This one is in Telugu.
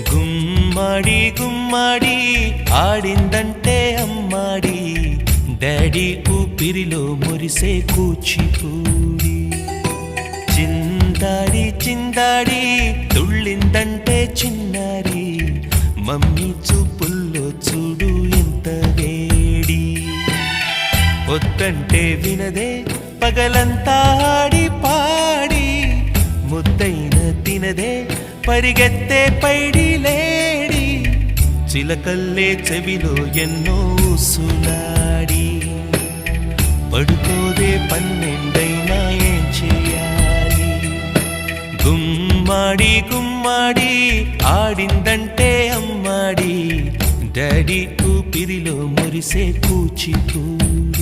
గుమ్మడి గుమ్మడి ఆడిందంటే అమ్మాడి, డాడీ ఊపిరిలో మురిసే కూచిపూడి. చిందాడి చిందాడి తుళ్ళిందంటే చిన్నారి, మమ్మీ చూపుల్లో చూడు ఎంత వేడి. వద్దంటే వినదే పగలంతా ఆడి పాడి, ముద్దైన తినదే పరిగెత్తే పైడి లేడి. చిలకల్లే చెవిలో ఎన్నో సులాడి, పడుకోదే పన్నెండైనా ఏం చేయాలి. గుమ్మాడి గుమ్మాడి ఆడిందంటే అమ్మాడి, డాడీ ఊపిరిలో మురిసే కూచిపూడి.